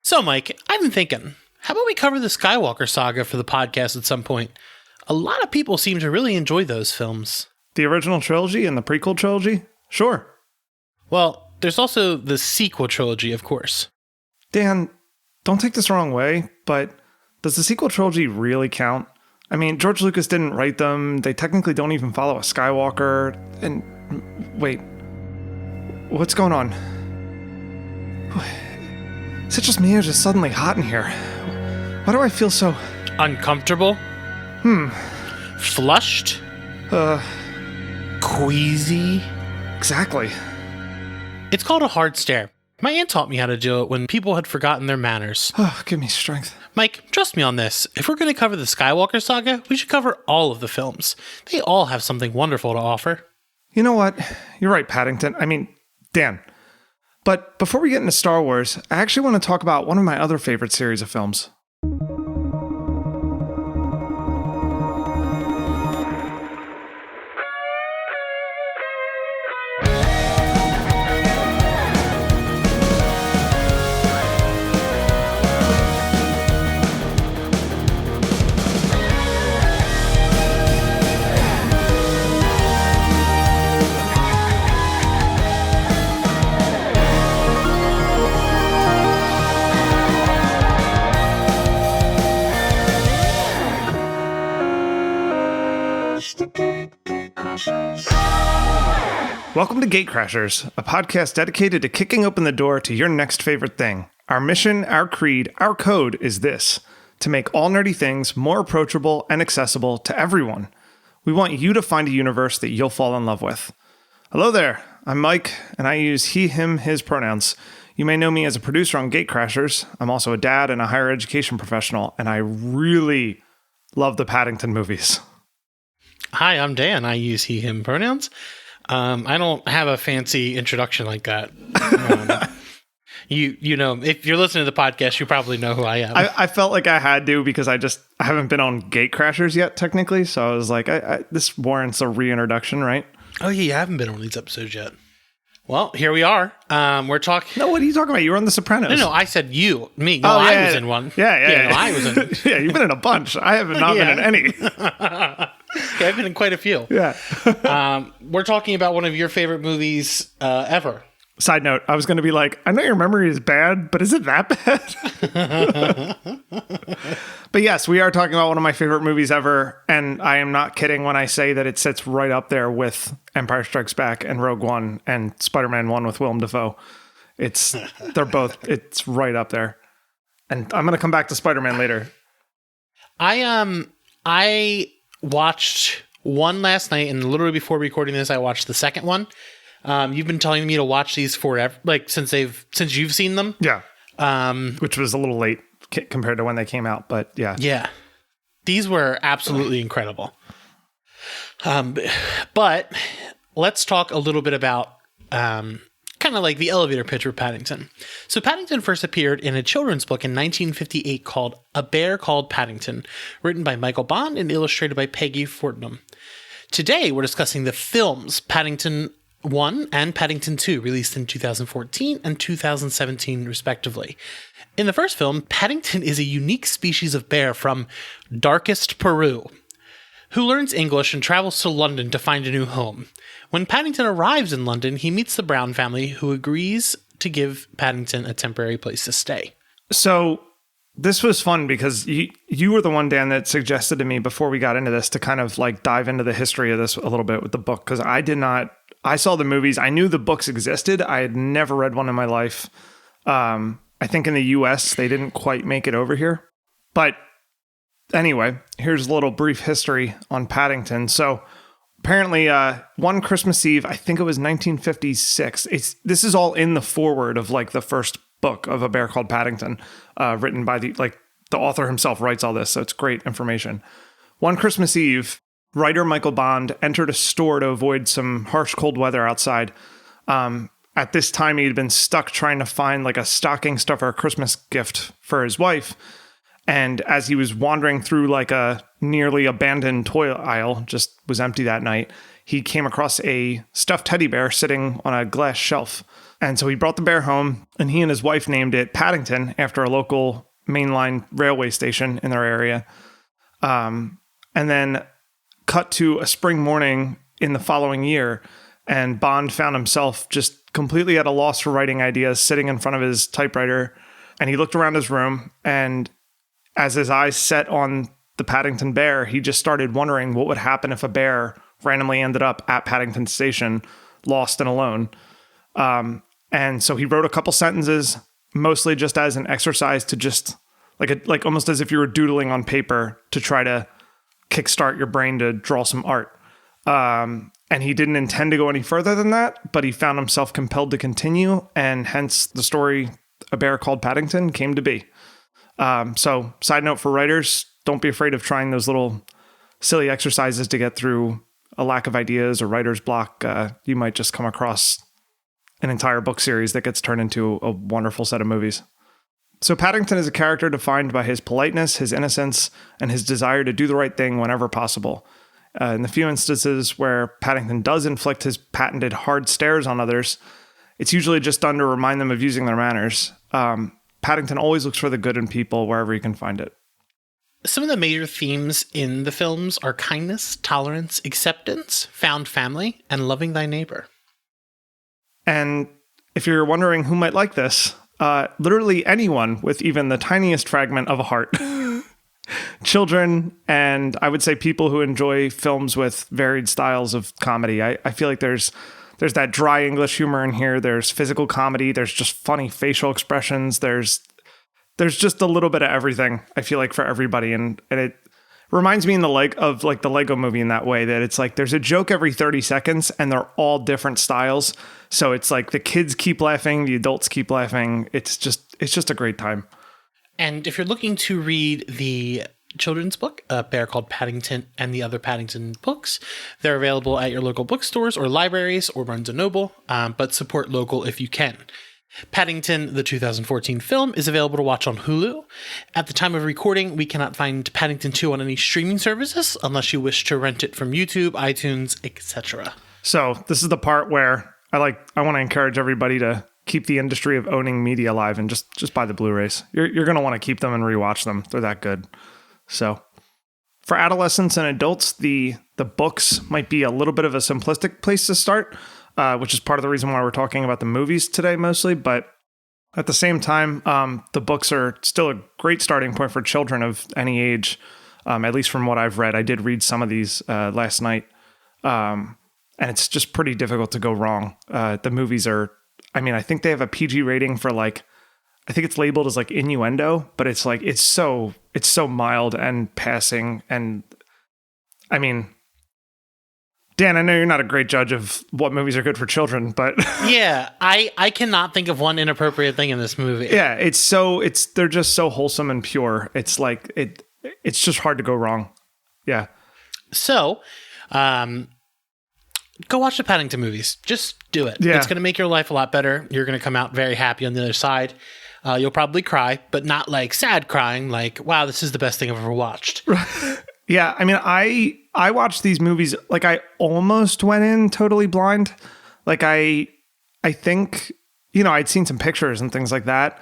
So, Mike, I've been thinking, how about we cover the Skywalker saga for the podcast at some point? A lot of people seem to really enjoy those films. The original trilogy and the prequel trilogy? Sure. Well, there's also the sequel trilogy, of course. Dan, don't take this the wrong way, but does the sequel trilogy really count? I mean, George Lucas didn't write them. They technically don't even follow a Skywalker. And wait, what's going on? Is it just me or is it suddenly hot in here? Why do I feel so... Uncomfortable? Flushed? Queasy? Exactly. It's called a hard stare. My aunt taught me how to do it when people had forgotten their manners. Oh, give me strength. Mike, trust me on this. If we're going to cover the Skywalker saga, we should cover all of the films. They all have something wonderful to offer. You know what? You're right, Paddington. I mean, Dan. But before we get into Star Wars, I actually want to talk about one of my other favorite series of films. Welcome to Gatecrashers, a podcast dedicated to kicking open the door to your next favorite thing. Our mission, our creed, our code is this: to make all nerdy things more approachable and accessible to everyone. We want you to find a universe that you'll fall in love with. Hello there, I'm Mike, and I use he, him, his pronouns. You may know me as a producer on Gatecrashers. I'm also a dad and a higher education professional, and I really love the Paddington movies. Hi, I'm Dan. I use he, him pronouns. I don't have a fancy introduction like that. You know, if you're listening to the podcast, you probably know who I am. I felt like I had to because I haven't been on Gatecrashers yet, technically. So I was like, this warrants a reintroduction, right? Oh, yeah, you haven't been on these episodes yet. Well, here we are. We're talking... No, what are you talking about? You were on The Sopranos. No, I said you. Me. No, I was in one. Yeah. No, I was in... Yeah, you've been in a bunch. I have not been in any. Okay, I've been in quite a few. Yeah. We're talking about one of your favorite movies ever. Side note, I was going to be like, I know your memory is bad, but is it that bad? But yes, we are talking about one of my favorite movies ever, and I am not kidding when I say that it sits right up there with Empire Strikes Back and Rogue One and Spider-Man 1 with Willem Dafoe. It's right up there. And I'm going to come back to Spider-Man later. I watched one last night, and literally before recording this, I watched the second one. You've been telling me to watch these forever, like since you've seen them. Yeah. Which was a little late compared to when they came out, but yeah. Yeah. These were absolutely incredible. But let's talk a little bit about kind of like the elevator pitch for Paddington. So Paddington first appeared in a children's book in 1958 called A Bear Called Paddington, written by Michael Bond and illustrated by Peggy Fortnum. Today, we're discussing the films Paddington 1 and Paddington 2, released in 2014 and 2017, respectively. In the first film, Paddington is a unique species of bear from darkest Peru, who learns English and travels to London to find a new home. When Paddington arrives in London, he meets the Brown family, who agrees to give Paddington a temporary place to stay. So this was fun because you were the one, Dan, that suggested to me before we got into this to kind of like dive into the history of this a little bit with the book, because I saw the movies. I knew the books existed. I had never read one in my life. I think in the US, they didn't quite make it over here. But anyway, here's a little brief history on Paddington. So apparently one Christmas Eve, I think it was 1956. This is all in the foreword of like the first book of A Bear Called Paddington, written by the author himself writes all this. So it's great information. One Christmas Eve, writer Michael Bond entered a store to avoid some harsh cold weather outside. At this time, he had been stuck trying to find like a stocking stuffer Christmas gift for his wife. And as he was wandering through like a nearly abandoned toy aisle, just was empty that night, he came across a stuffed teddy bear sitting on a glass shelf. And so he brought the bear home, and he and his wife named it Paddington after a local mainline railway station in their area. And then cut to a spring morning in the following year, and Bond found himself just completely at a loss for writing ideas, sitting in front of his typewriter, and he looked around his room, and as his eyes set on the Paddington bear, he just started wondering what would happen if a bear randomly ended up at Paddington Station, lost and alone. And so he wrote a couple sentences, mostly just as an exercise to just like almost as if you were doodling on paper to try to kickstart your brain to draw some art. And he didn't intend to go any further than that, but he found himself compelled to continue, and hence the story A Bear Called Paddington came to be. So side note for writers, don't be afraid of trying those little silly exercises to get through a lack of ideas or writer's block. You might just come across an entire book series that gets turned into a wonderful set of movies. So Paddington is a character defined by his politeness, his innocence, and his desire to do the right thing whenever possible. In the few instances where Paddington does inflict his patented hard stares on others, it's usually just done to remind them of using their manners. Paddington always looks for the good in people wherever he can find it. Some of the major themes in the films are kindness, tolerance, acceptance, found family, and loving thy neighbor. And if you're wondering who might like this, literally anyone with even the tiniest fragment of a heart. Children, and I would say people who enjoy films with varied styles of comedy. I feel like there's that dry English humor in here. There's physical comedy. There's just funny facial expressions. There's just a little bit of everything, I feel like, for everybody. And it reminds me of the Lego movie in that way, that it's like there's a joke every 30 seconds and they're all different styles. So it's like the kids keep laughing, the adults keep laughing. It's just a great time. And if you're looking to read the children's book, A Bear Called Paddington and the Other Paddington books, they're available at your local bookstores or libraries or Barnes & Noble, but support local if you can. Paddington, the 2014 film, is available to watch on Hulu. At the time of recording, we cannot find Paddington 2 on any streaming services unless you wish to rent it from YouTube, iTunes, etc. So this is the part where I want to encourage everybody to keep the industry of owning media alive and just buy the Blu-rays. You're going to want to keep them and rewatch them. They're that good. So for adolescents and adults, the books might be a little bit of a simplistic place to start, which is part of the reason why we're talking about the movies today mostly. But at the same time, the books are still a great starting point for children of any age, at least from what I've read. I did read some of these last night, and it's just pretty difficult to go wrong. The movies are, I think they have a PG rating for I think it's labeled as innuendo, but it's so mild and passing. And Dan, I know you're not a great judge of what movies are good for children, but yeah, I cannot think of one inappropriate thing in this movie. Yeah, they're just so wholesome and pure. It's it's just hard to go wrong. Yeah. So, go watch the Paddington movies. Just do it. Yeah. It's going to make your life a lot better. You're going to come out very happy on the other side. You'll probably cry, but not sad crying, wow, this is the best thing I've ever watched. Yeah, I watched these movies, I almost went in totally blind. I think, I'd seen some pictures and things like that.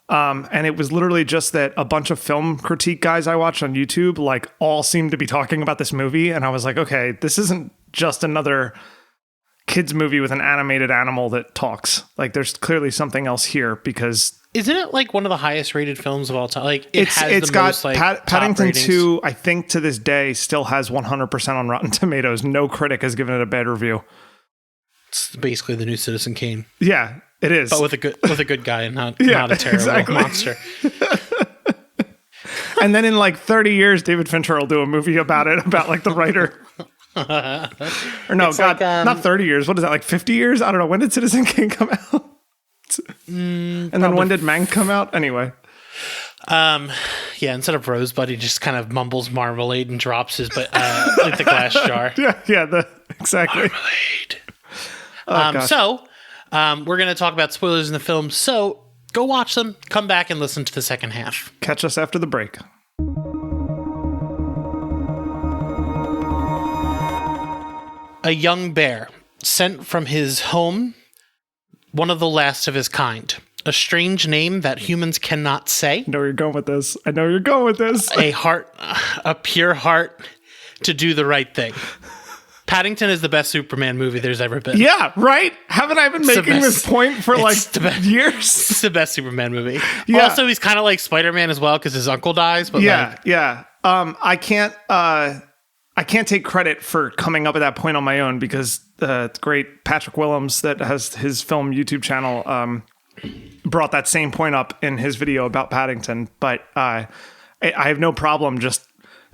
And it was literally just that a bunch of film critique guys I watched on YouTube, all seemed to be talking about this movie. And I was like, okay, this isn't just another kids movie with an animated animal that talks. There's clearly something else here, because isn't it one of the highest rated films of all time? It's got Paddington 2, I think to this day still has 100% on Rotten Tomatoes. No critic has given it a bad review. It's basically the new Citizen Kane. Yeah, it is. But with a good guy and not a terrible monster. And then in 30 years, David Fincher will do a movie about it, about the writer. Or no, not 30 years. What is that, 50 years? I don't know. When did Citizen Kane come out? And then when did Mank come out? Anyway. Instead of Rosebud, he just kind of mumbles Marmalade and drops his the glass jar. Yeah, exactly. Marmalade. So we're going to talk about spoilers in the film. So go watch them, come back and listen to the second half. Catch us after the break. A young bear sent from his home one of the last of his kind. A strange name that humans cannot say. I know where you're going with this. A pure heart to do the right thing. Paddington is the best Superman movie there's ever been. Yeah, right? Haven't I been making this point for years? It's the best Superman movie. Yeah. Also, he's kind of like Spider-Man as well because his uncle dies. But yeah. I can't take credit for coming up with that point on my own because the great Patrick Willems that has his film YouTube channel brought that same point up in his video about Paddington. But I have no problem just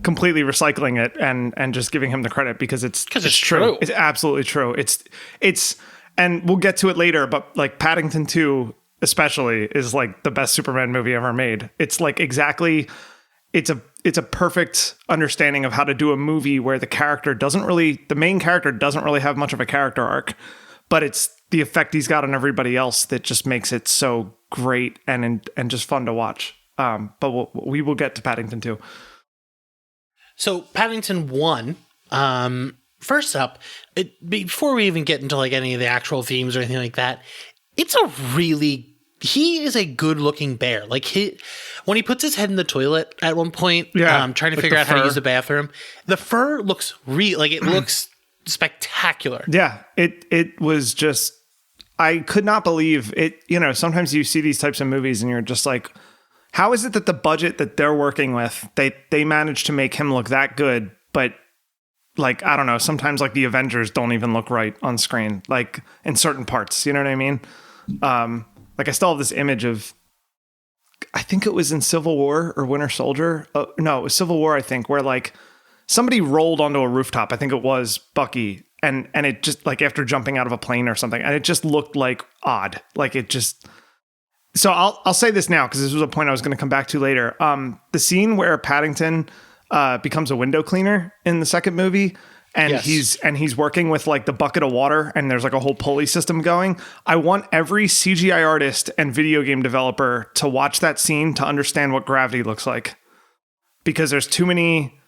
completely recycling it and just giving him the credit because it's true. It's absolutely true. It's and we'll get to it later, but like Paddington 2 especially is like the best Superman movie ever made. It's like exactly it's a perfect understanding of how to do a movie where the main character doesn't really have much of a character arc, but it's the effect he's got on everybody else that just makes it so great and just fun to watch. But we will get to Paddington 2. So Paddington 1, first up, before we even get into like any of the actual themes or anything like that, he is a good looking bear. Like when he puts his head in the toilet at one point, trying to figure out how to use the bathroom, the fur looks it looks spectacular. Yeah, it was just, I could not believe it. You know, sometimes you see these types of movies and you're just like, how is it that the budget that they're working with, they managed to make him look that good, but like, I don't know, sometimes like the Avengers don't even look right on screen, like in certain parts, you know what I mean? Like I still have this image of, I think it was in Civil War or Winter Soldier. No, it was Civil War, I think, where like somebody rolled onto a rooftop. I think it was Bucky. And it just like after jumping out of a plane or something, and it just looked like odd. Like it just, so I'll say this now because this was a point I was going to come back to later. The scene where Paddington becomes a window cleaner in the second movie, and he's working with like the bucket of water, and there's like a whole pulley system going. I want every CGI artist and video game developer to watch that scene to understand what gravity looks like, because there's too many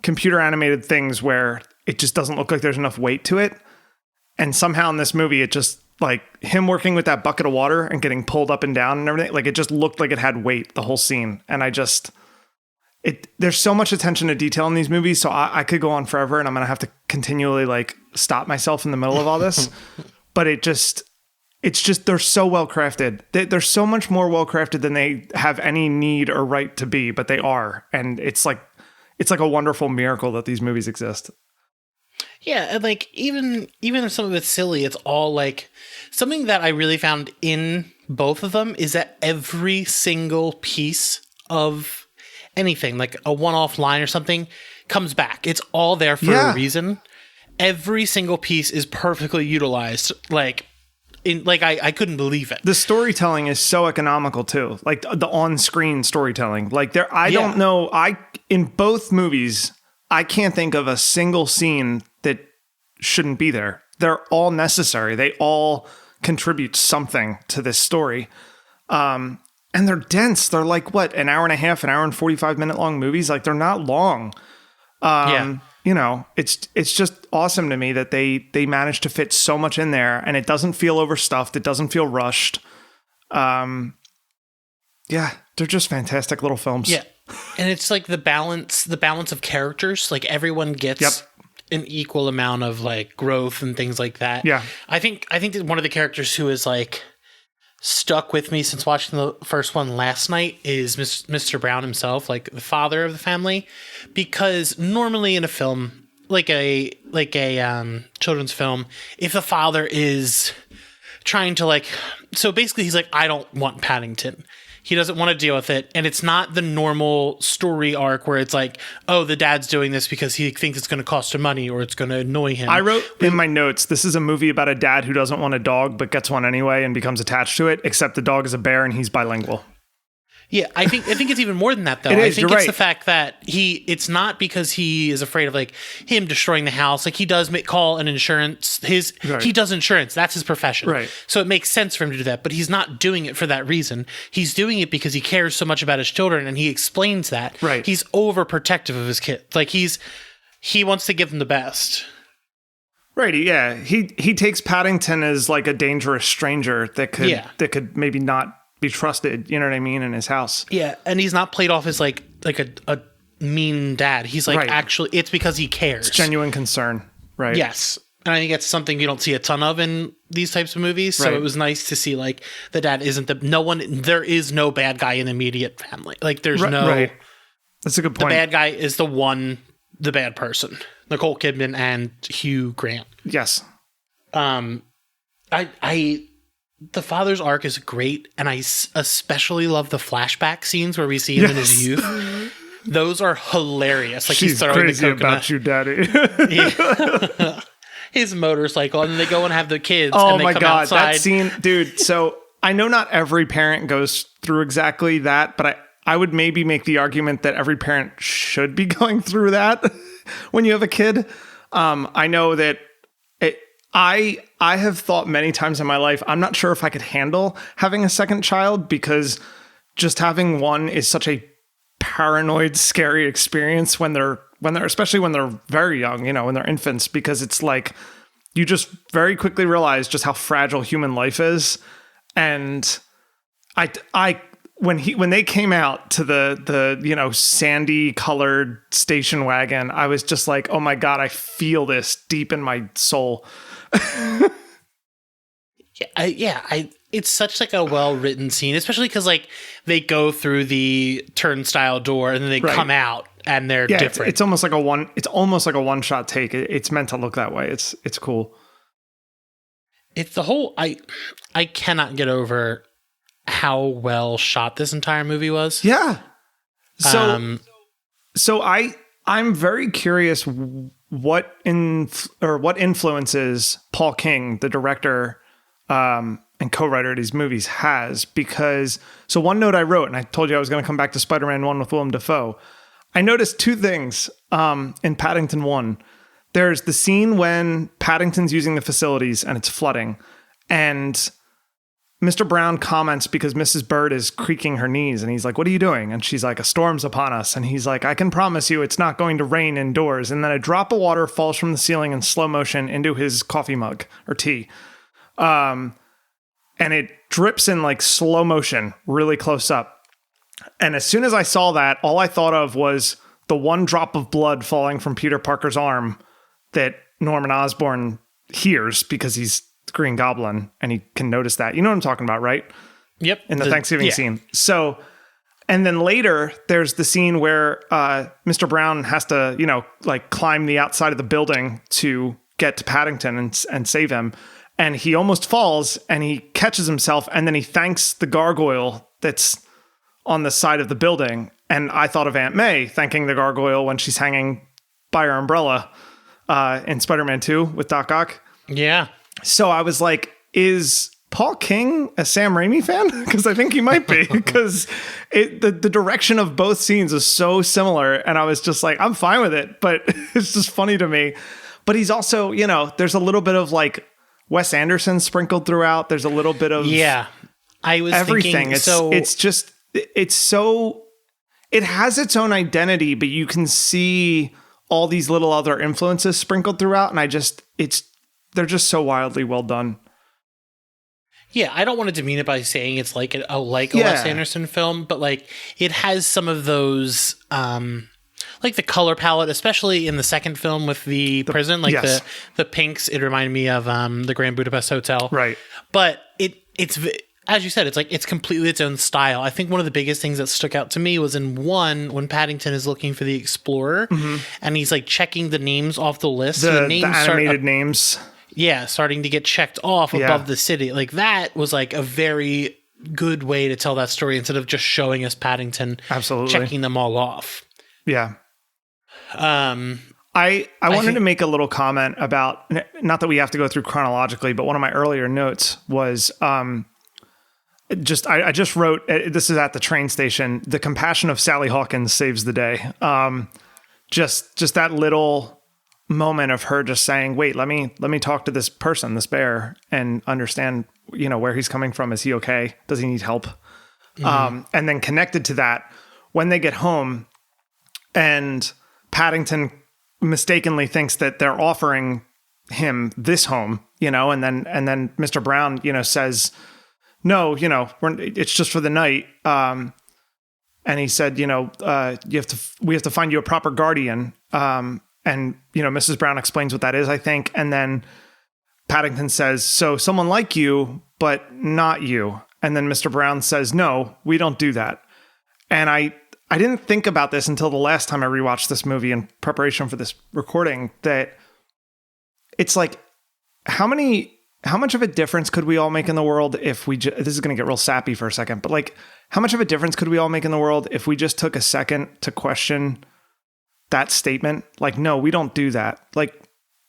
computer animated things where it just doesn't look like there's enough weight to it, and somehow in this movie it just, like him working with that bucket of water and getting pulled up and down and everything, like it just looked like it had weight, the whole scene. And there's so much attention to detail in these movies. So I could go on forever and I'm going to have to continually like stop myself in the middle of all this. But it's just, they're so well crafted. They're so much more well crafted than they have any need or right to be, but they are. And it's like a wonderful miracle that these movies exist. Yeah, and like even if some of it's silly, it's all like something that I really found in both of them is that every single piece of anything, like a one-off line or something, comes back. It's all there for a reason. Every single piece is perfectly utilized. I couldn't believe it. The storytelling is so economical too. Like the on-screen storytelling. Like don't know. In both movies, I can't think of a single scene that shouldn't be there. They're all necessary. They all contribute something to this story. And they're dense. They're like, what, an hour and a half, an hour and 45-minute long movies? Like, they're not long. You know, it's just awesome to me that they managed to fit so much in there, and it doesn't feel overstuffed. It doesn't feel rushed. They're just fantastic little films. Yeah. And it's like the balance of characters, like everyone gets an equal amount of like growth and things like that. Yeah. I think that one of the characters who is like stuck with me since watching the first one last night is Mr. Brown himself, like the father of the family, because normally in a film, like a children's film, if the father is trying to so basically he's like, I don't want Paddington. He doesn't want to deal with it. And it's not the normal story arc where it's like, oh, the dad's doing this because he thinks it's going to cost him money or it's going to annoy him. I wrote in my notes, this is a movie about a dad who doesn't want a dog but gets one anyway and becomes attached to it, except the dog is a bear and he's bilingual. Yeah, I think it's even more than that, though. I think it's the fact that it's not because he is afraid of like him destroying the house. Like he does call an insurance. He does insurance. That's his profession. Right. So it makes sense for him to do that. But he's not doing it for that reason. He's doing it because he cares so much about his children, and he explains that. Right. He's overprotective of his kids. Like he wants to give them the best. Right. Yeah. He takes Paddington as like a dangerous stranger that could maybe not be trusted. You know what I mean? In his house. Yeah. And he's not played off as like a mean dad. He's like, actually, it's because he cares. It's genuine concern. Right. Yes. And I think it's something you don't see a ton of in these types of movies. So it was nice to see like the dad isn't there is no bad guy in the immediate family. Like there's no. Right. That's a good point. The bad guy is the bad person. Nicole Kidman and Hugh Grant. Yes. The father's arc is great, and I especially love the flashback scenes where we see him in his youth. Those are hilarious. Like She's crazy about you, Daddy. His motorcycle, and then they go and have the kids. Oh and they my come God, outside. that scene, dude. So I know not every parent goes through exactly that, but I would maybe make the argument that every parent should be going through that when you have a kid. I know that I have thought many times in my life, I'm not sure if I could handle having a second child, because just having one is such a paranoid, scary experience when they're especially when they're very young, when they're infants, because it's like you just very quickly realize just how fragile human life is. And when they came out to the sandy colored station wagon, I was just like, oh my God, I feel this deep in my soul. It's such like a well-written scene, especially because like they go through the turnstile door and then they come out and they're different. It's almost like a one-shot take. It's meant to look that way. It's cool. It's the whole, I cannot get over how well shot this entire movie was. Yeah. So I'm very curious what influences Paul King, the director and co-writer of these movies, has, because one note I wrote, and I told you I was going to come back to Spider-Man 1 with Willem Dafoe. I noticed two things in Paddington 1. There's the scene when Paddington's using the facilities and it's flooding, and Mr. Brown comments because Mrs. Bird is creaking her knees, and he's like, "What are you doing?" And she's like, "A storm's upon us." And he's like, "I can promise you it's not going to rain indoors." And then a drop of water falls from the ceiling in slow motion into his coffee mug or tea. And it drips in like slow motion, really close up. And as soon as I saw that, all I thought of was the one drop of blood falling from Peter Parker's arm that Norman Osborn hears because he's the Green Goblin and he can notice that. You know what I'm talking about, right? Yep. In the Thanksgiving scene. So, and then later there's the scene where Mr. Brown has to, climb the outside of the building to get to Paddington and save him. And he almost falls and he catches himself, and then he thanks the gargoyle that's on the side of the building. And I thought of Aunt May thanking the gargoyle when she's hanging by her umbrella in Spider-Man 2 with Doc Ock. Yeah. So I was like, is Paul King a Sam Raimi fan? Because I think he might be, because the direction of both scenes is so similar. And I was just like, I'm fine with it, but it's just funny to me. But he's also, there's a little bit of like Wes Anderson sprinkled throughout. There's a little bit of I was everything. Thinking, It has its own identity, but you can see all these little other influences sprinkled throughout. And they're just so wildly well done. Yeah, I don't want to demean it by saying it's like a Wes Anderson film, but like it has some of those, like the color palette, especially in the second film with the prison, like the pinks. It reminded me of the Grand Budapest Hotel, right? But it's as you said, it's completely its own style. I think one of the biggest things that stuck out to me was in one when Paddington is looking for the Explorer, and he's like checking the names off the list. The animated names. Yeah, starting to get checked off above the city. Like that was like a very good way to tell that story instead of just showing us Paddington checking them all off. Yeah. I wanted to make a little comment about, not that we have to go through chronologically, but one of my earlier notes was I just wrote, this is at the train station, the compassion of Sally Hawkins saves the day. Just that little moment of her just saying, wait, let me talk to this person, this bear, and understand, where he's coming from. Is he okay? Does he need help? And then connected to that, when they get home and Paddington mistakenly thinks that they're offering him this home, and then Mr. Brown, says, no, it's just for the night. And he said, we have to find you a proper guardian. And Mrs. Brown explains what that is, I think. And then Paddington says, so someone like you, but not you. And then Mr. Brown says, no, we don't do that. And I didn't think about this until the last time I rewatched this movie in preparation for this recording, that it's like, how much of a difference could we all make in the world if we this is going to get real sappy for a second, but like, how much of a difference could we all make in the world if we just took a second to question that statement? Like, no, we don't do that. Like,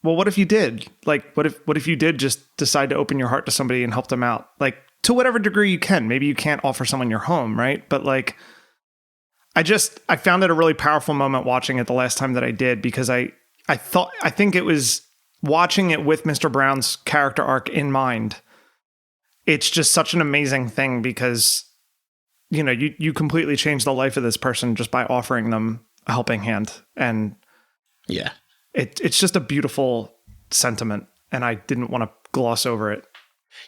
well, what if you did? Like, what if you did just decide to open your heart to somebody and help them out? Like, to whatever degree you can. Maybe you can't offer someone your home, right? But like, I found it a really powerful moment watching it the last time that I did, because I think it was watching it with Mr. Brown's character arc in mind. It's just such an amazing thing, because, you completely change the life of this person just by offering them a helping hand. And yeah, it's just a beautiful sentiment, and I didn't want to gloss over it.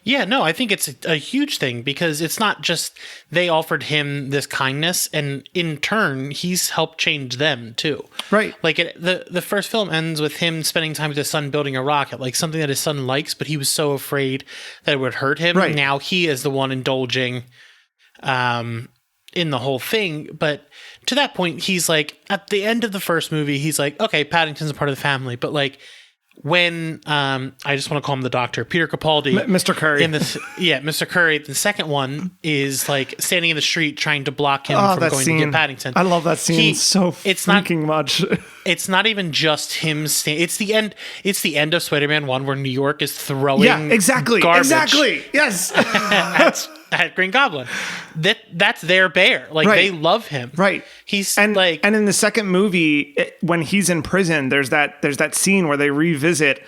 Yeah, no, I think it's a huge thing, because it's not just they offered him this kindness, and in turn, he's helped change them too. Right. Like the first film ends with him spending time with his son building a rocket, like something that his son likes, but he was so afraid that it would hurt him. Right. Now he is the one indulging in the whole thing. But to that point, he's like, at the end of the first movie, he's like, okay, Paddington's a part of the family, but like, when I just want to call him the doctor, Peter Capaldi, Mr. Curry, Mr. Curry. The second one is like standing in the street trying to block him from going to get Paddington. I love that scene much. It's not even just him. It's the end. It's the end of Spider-Man 1 where New York is throwing garbage. Yes. at Green Goblin. That's their bear. Like, right. They love him. Right. And in the second movie, when he's in prison, there's that scene where they revisit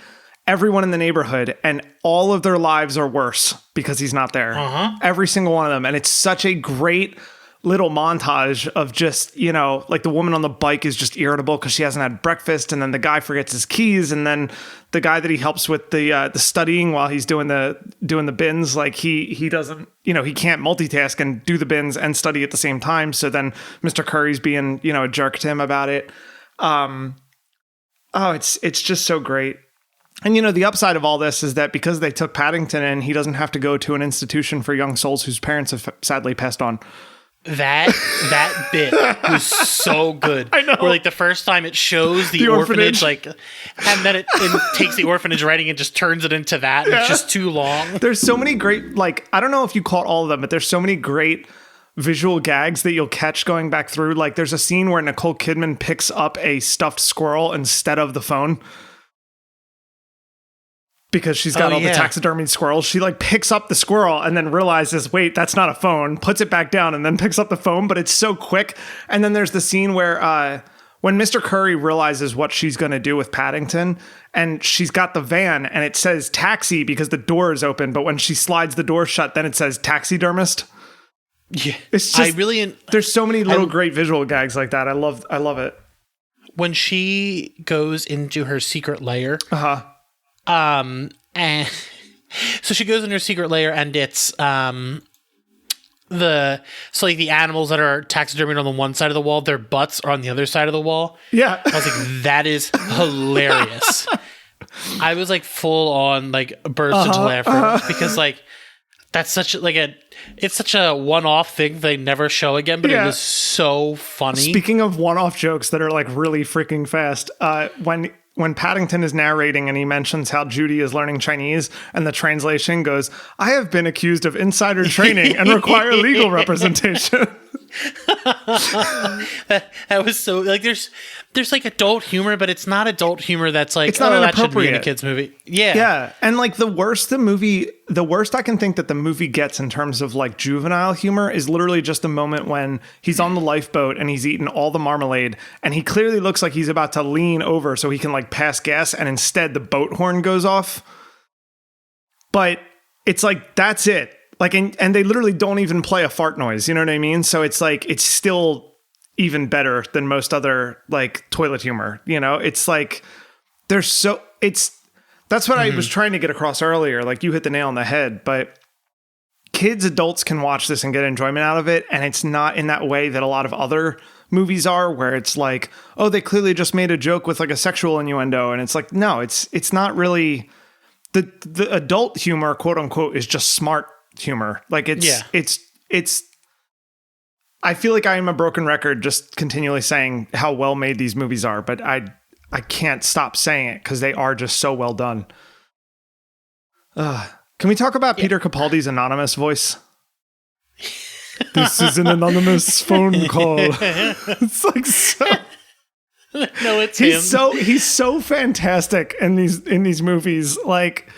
everyone in the neighborhood, and all of their lives are worse because he's not there. Uh-huh. Every single one of them. And it's such a great little montage of just, like the woman on the bike is just irritable because she hasn't had breakfast, and then the guy forgets his keys, and then the guy that he helps with the studying while he's doing the bins, like he doesn't, he can't multitask and do the bins and study at the same time. So then Mr. Curry's being, a jerk to him about it. It's just so great. And, the upside of all this is that because they took Paddington in, he doesn't have to go to an institution for young souls whose parents have sadly passed on. That bit was so good. I know. Where like the first time it shows the orphanage, like, and then it takes the orphanage writing and just turns it into that. And It's just too long. There's so many great, like, I don't know if you caught all of them, but there's so many great visual gags that you'll catch going back through. Like, there's a scene where Nicole Kidman picks up a stuffed squirrel instead of the phone, because she's got all the taxidermied squirrels. She like picks up the squirrel and then realizes, wait, that's not a phone, puts it back down, and then picks up the phone, but it's so quick. And then there's the scene where when Mr. Curry realizes what she's going to do with Paddington, and she's got the van and it says taxi because the door is open, but when she slides the door shut, then it says taxidermist. Yeah. It's just, there's so many little great visual gags like that. I love it. When she goes into her secret lair, and so she goes in her secret lair, and it's the animals that are taxidermied on the one side of the wall, their butts are on the other side of the wall. Yeah. I was like, that is hilarious. I was like full on like burst into laughter because like that's such it's such a one-off thing they never show again, but it was so funny. Speaking of one-off jokes that are like really freaking fast, when Paddington is narrating and he mentions how Judy is learning Chinese, and the translation goes, "I have been accused of insider training and require legal representation." that was so like there's like adult humor, but it's not adult humor that's like, it's not that should be in inappropriate. a kid's movie. Yeah. Yeah. And like the worst I can think that the movie gets in terms of like juvenile humor is literally just the moment when he's on the lifeboat and he's eaten all the marmalade, and he clearly looks like he's about to lean over so he can like pass gas, and instead the boat horn goes off. But it's like, that's it. Like, and they literally don't even play a fart noise. You know what I mean? So it's like, it's still even better than most other like toilet humor. It's like, the That's what I was trying to get across earlier. Like, you hit the nail on the head, but kids, adults can watch this and get enjoyment out of it. And it's not in that way that a lot of other movies are, where it's like, oh, they clearly just made a joke with like a sexual innuendo. And it's like, no, it's not really the adult humor, quote unquote, is just smart humor. Like it's I feel like I am a broken record just continually saying how well made these movies are, but I can't stop saying it because they are just so well done. Can we talk about Peter Capaldi's anonymous voice? This is an anonymous phone call. It's like so. No, it's him. He's so fantastic in these movies. Like,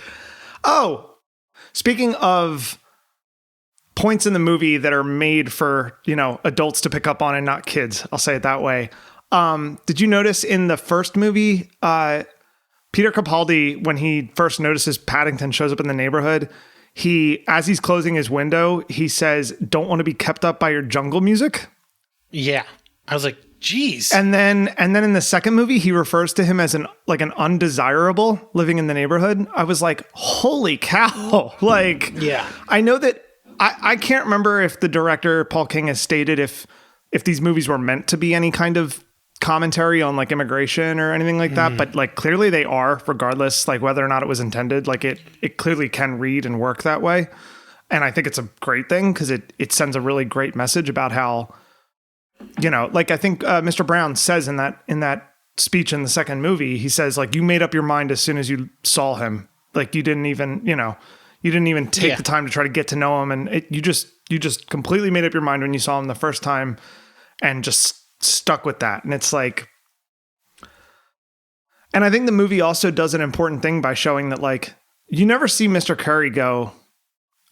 oh, speaking of points in the movie that are made for, adults to pick up on and not kids, I'll say it that way. Did you notice in the first movie, Peter Capaldi, when he first notices Paddington shows up in the neighborhood, as he's closing his window, he says, "Don't want to be kept up by your jungle music." Yeah. I was like, geez. And then in the second movie, he refers to him as an undesirable living in the neighborhood. I was like, holy cow. Like, yeah. I know that I can't remember if the director, Paul King, has stated if these movies were meant to be any kind of commentary on like immigration or anything like that, but like clearly they are, regardless, like whether or not it was intended. Like it clearly can read and work that way. And I think it's a great thing because it sends a really great message about how, like I think Mr. Brown says in that speech in the second movie, he says like, you made up your mind as soon as you saw him. Like you didn't even take the time to try to get to know him. And you just completely made up your mind when you saw him the first time and just stuck with that. And it's like, and I think the movie also does an important thing by showing that like, you never see Mr. Curry go,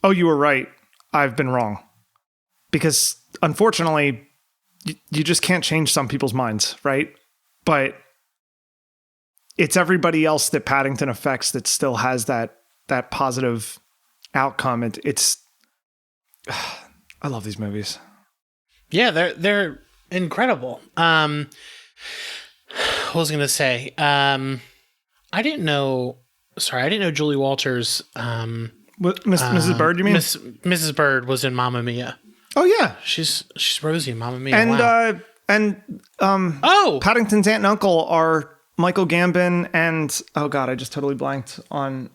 "Oh, you were right. I've been wrong." Because unfortunately, you just can't change some people's minds, right? But it's everybody else that Paddington affects that still has that positive outcome. It's I love these movies. Yeah, they're incredible. What was I going to say? I didn't know Julie Walters. Mrs. Bird, you mean? Mrs. Bird was in Mamma Mia. Oh yeah, she's Rosie in Mamma Mia. And Paddington's aunt and uncle are Michael Gambon and oh god, I just totally blanked on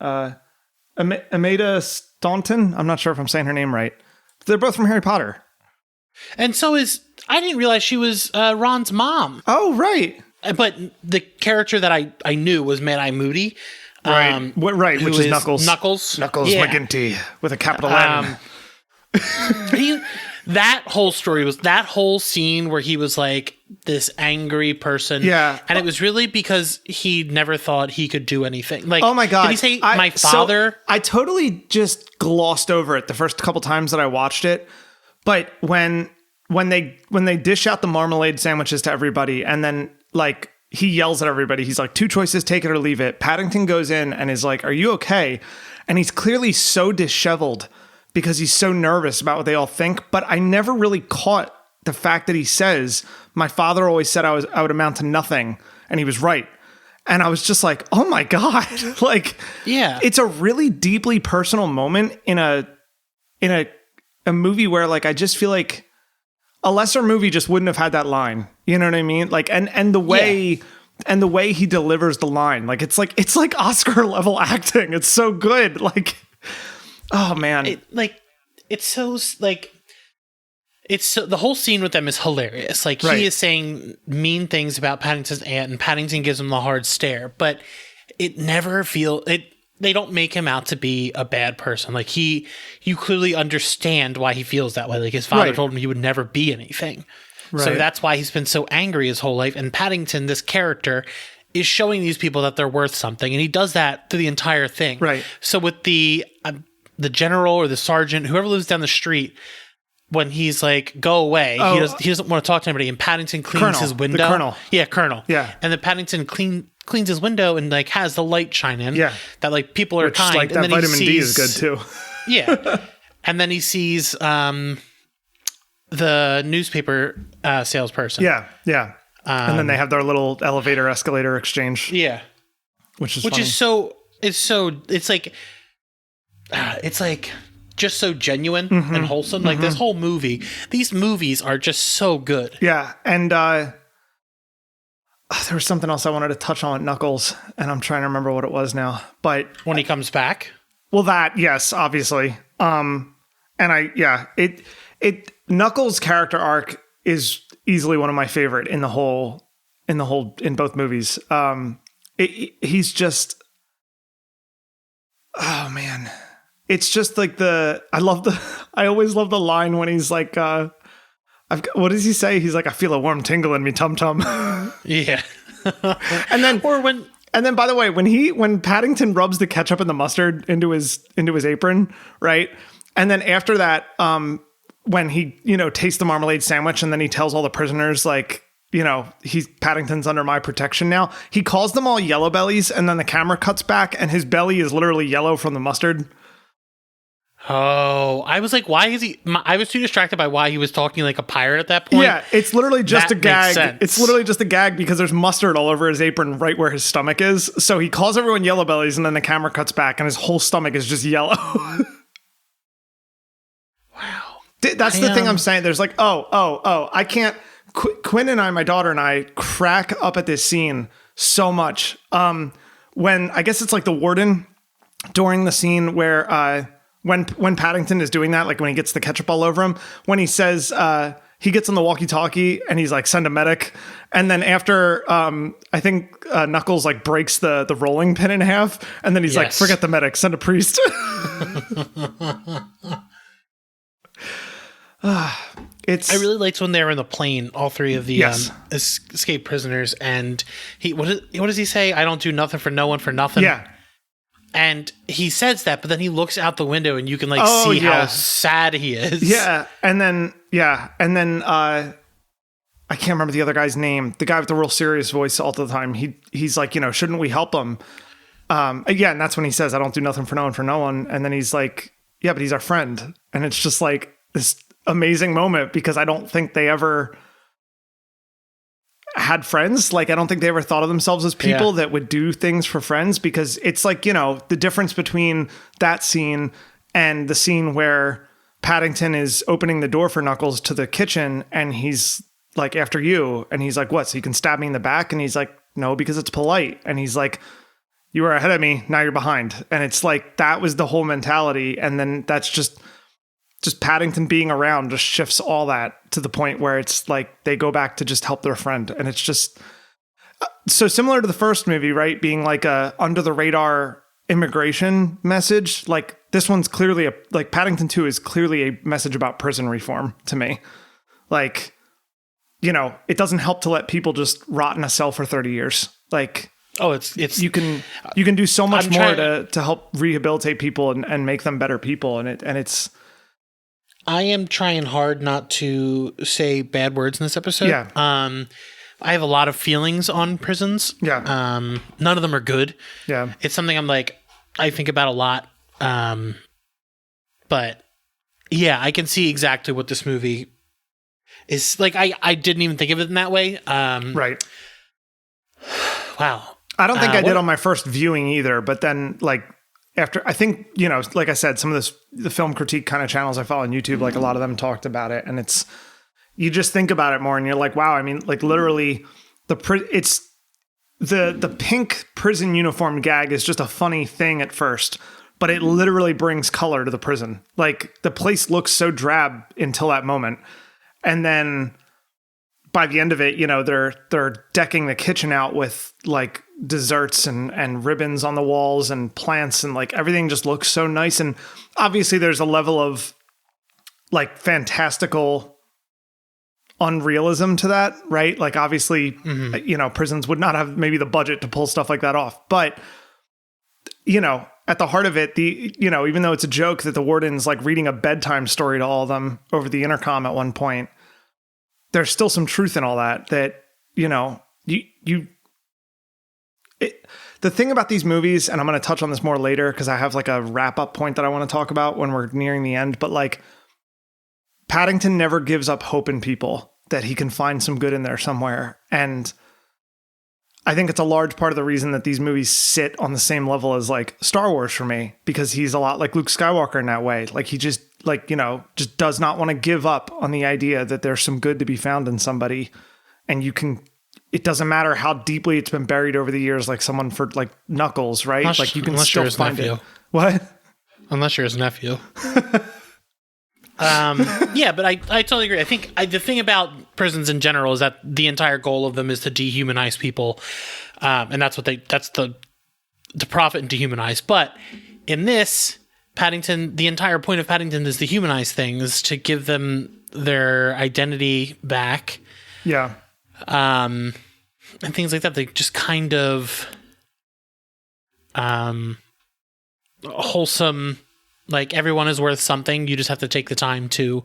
Amanda Staunton. I'm not sure if I'm saying her name right. They're both from Harry Potter. And I didn't realize she was Ron's mom. Oh, right. But the character that I knew was Mad-Eye Moody. Right. Which is Knuckles. Knuckles McGinty with a capital N. That whole story was that whole scene where he was like this angry person. Yeah. And it was really because he never thought he could do anything. Like, oh my God. Did he say my father? So I totally just glossed over it the first couple times that I watched it. But when they dish out the marmalade sandwiches to everybody and then like he yells at everybody, he's like, 2 choices, take it or leave it. Paddington goes in and is like, "Are you okay?" And he's clearly so disheveled because he's so nervous about what they all think. But I never really caught the fact that he says, "My father always said I would amount to nothing." And he was right. And I was just like, oh my God. Like, yeah, it's a really deeply personal moment in a movie where like, I just feel like a lesser movie just wouldn't have had that line. You know what I mean? Like, and the way he delivers the line, like, it's like Oscar level acting. It's so good. Like, oh man. The whole scene with them is hilarious. Like right. He is saying mean things about Paddington's aunt and Paddington gives him the hard stare, but it never they don't make him out to be a bad person. Like you clearly understand why he feels that way. Like his father told him he would never be anything. Right. So that's why he's been so angry his whole life. And Paddington, this character, is showing these people that they're worth something. And he does that through the entire thing. Right. So with the general or the sergeant, whoever lives down the street, when he's like, "Go away," he doesn't want to talk to anybody. And Paddington cleans his window. The Colonel. Yeah, Colonel. Yeah. And then Paddington cleans his window and like has the light shine in. Yeah. That like people are kind. Like and that then vitamin D is good too. Yeah. And then he sees the newspaper salesperson. Yeah. Yeah. And then they have their little elevator escalator exchange. Yeah. Which is so it's like just so genuine and wholesome. Like this whole movie, these movies are just so good. Yeah. And there was something else I wanted to touch on with Knuckles, and I'm trying to remember what it was now. But When he comes back, well, that, yes, obviously. Knuckles' character arc is easily one of my favorite in both movies. He's just, oh man, it's just like I always love the line when he's like, what does he say? He's like, I feel a warm tingle in me tum tum. yeah. And then, Or by the way, when Paddington rubs the ketchup and the mustard into his apron, right? And then after that, when he, tastes the marmalade sandwich, and then he tells all the prisoners, like, Paddington's under my protection now. He calls them all yellow bellies, and then the camera cuts back, and his belly is literally yellow from the mustard. Oh, I was like, why is he? I was too distracted by why he was talking like a pirate at that point. Yeah, it's literally just That a gag. makes sense. It's literally just a gag because there's mustard all over his apron right where his stomach is. So he calls everyone yellow bellies, and then the camera cuts back, and his whole stomach is just yellow. Wow. That's the thing I'm saying. There's like, I can't. Quinn and I, my daughter and I, crack up at this scene so much. When I guess it's like the warden during the scene where when Paddington is doing that, like when he gets the ketchup all over him, when he says he gets on the walkie-talkie and he's like, send a medic, and then after I think Knuckles like breaks the rolling pin in half, and then he's like, forget the medic, send a priest. I really liked when they were in the plane, all three of the escaped prisoners, and what does he say? I don't do nothing for no one for nothing. Yeah. And he says that, but then he looks out the window and you can see how sad he is. Yeah. And then I can't remember the other guy's name. The guy with the real serious voice all the time. He's like, shouldn't we help him? And that's when he says, I don't do nothing for no one. And then he's like, yeah, but he's our friend. And it's just like this amazing moment because I don't think they ever had friends. Like, I don't think they ever thought of themselves as people that would do things for friends, because it's like, the difference between that scene and the scene where Paddington is opening the door for Knuckles to the kitchen and he's like, after you, and he's like, what? So you can stab me in the back? And he's like, no, because it's polite. And he's like, you were ahead of me, now you're behind. And it's like, that was the whole mentality. And then that's just Paddington being around just shifts all that to the point where it's like they go back to just help their friend. And it's just so similar to the first movie, right? Being like a under the radar immigration message. Like this one's clearly Paddington 2 is clearly a message about prison reform to me. Like, it doesn't help to let people just rot in a cell for 30 years. Like, it's you can do so much more to help rehabilitate people and make them better people. And it's, I am trying hard not to say bad words in this episode. Yeah. I have a lot of feelings on prisons. Yeah. None of them are good. Yeah. It's something I think about a lot. But yeah, I can see exactly what this movie is like. I didn't even think of it in that way. Right. Wow. I don't think I did on my first viewing either, but then after, I think, like I said, some of the film critique kind of channels I follow on YouTube, like a lot of them talked about it, and you just think about it more and you're like, wow, I mean, like literally it's the pink prison uniform gag is just a funny thing at first, but it literally brings color to the prison. Like the place looks so drab until that moment. And then by the end of it, they're decking the kitchen out with like desserts and ribbons on the walls and plants, and like everything just looks so nice. And obviously there's a level of like fantastical unrealism to that, right? Like obviously, prisons would not have maybe the budget to pull stuff like that off. But, at the heart of it, even though it's a joke that the warden's like reading a bedtime story to all of them over the intercom at one point, there's still some truth in all that, the thing about these movies, and I'm going to touch on this more later because I have like a wrap up point that I want to talk about when we're nearing the end, but like Paddington never gives up hope in people that he can find some good in there somewhere. And I think it's a large part of the reason that these movies sit on the same level as like Star Wars for me, because he's a lot like Luke Skywalker in that way. Like he just just does not want to give up on the idea that there's some good to be found in somebody. And it doesn't matter how deeply it's been buried over the years, like someone for like Knuckles, right? Like you can still find it. What? Unless you're his nephew. Yeah, but I totally agree. I think the thing about prisons in general is that the entire goal of them is to dehumanize people, and that's the profit and dehumanize. But in this, Paddington, the entire point of Paddington is to humanize things, to give them their identity back. Yeah. And things like that. They just kind of wholesome. Like, everyone is worth something. You just have to take the time to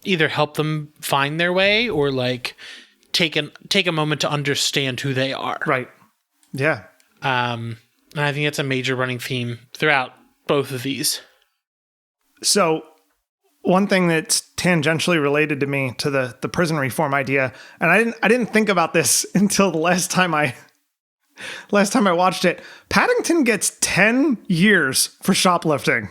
either help them find their way or like take a moment to understand who they are. Right. Yeah. And I think it's a major running theme throughout both of these. So one thing that's tangentially related to me to the prison reform idea, and I didn't think about this until the last time I watched it. Paddington gets 10 years for shoplifting.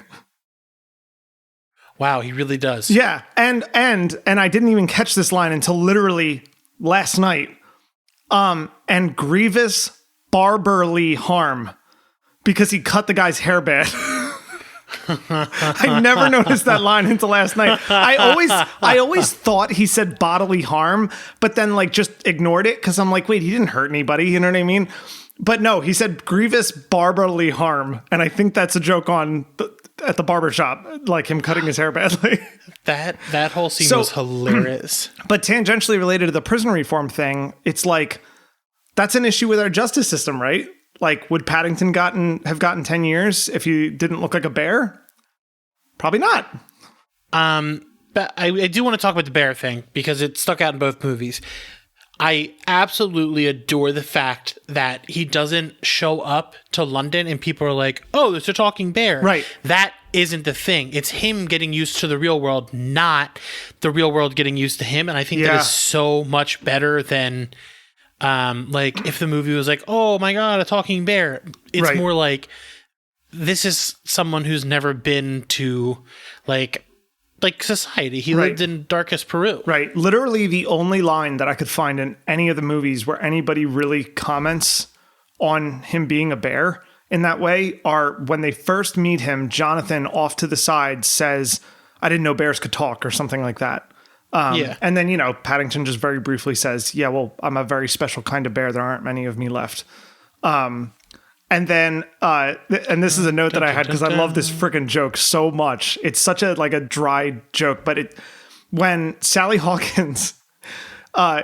Wow, he really does. Yeah, and I didn't even catch this line until literally last night. And grievous barbarly harm, because he cut the guy's hair bad. I never noticed that line until last night. I always thought he said bodily harm, but then like just ignored it because I'm like, wait, he didn't hurt anybody. You know what I mean? But no, he said grievous barbarly harm, and I think that's a joke at the barbershop, like him cutting his hair badly. That whole scene was hilarious. But tangentially related to the prison reform thing, it's like that's an issue with our justice system, right? Like, would Paddington have gotten 10 years if he didn't look like a bear? Probably not. But I do want to talk about the bear thing because it stuck out in both movies. I absolutely adore the fact that he doesn't show up to London and people are like, oh, there's a talking bear. Right. That isn't the thing. It's him getting used to the real world, not the real world getting used to him. And I think that is so much better than like if the movie was like, oh my God, a talking bear. It's more like, this is someone who's never been to like society. He lived in darkest Peru. Right. Literally the only line that I could find in any of the movies where anybody really comments on him being a bear in that way are when they first meet him, Jonathan off to the side says, I didn't know bears could talk or something like that. And then, Paddington just very briefly says, yeah, well, I'm a very special kind of bear. There aren't many of me left. And then, and this is a note that I had because I love this freaking joke so much. It's such a dry joke, but when Sally Hawkins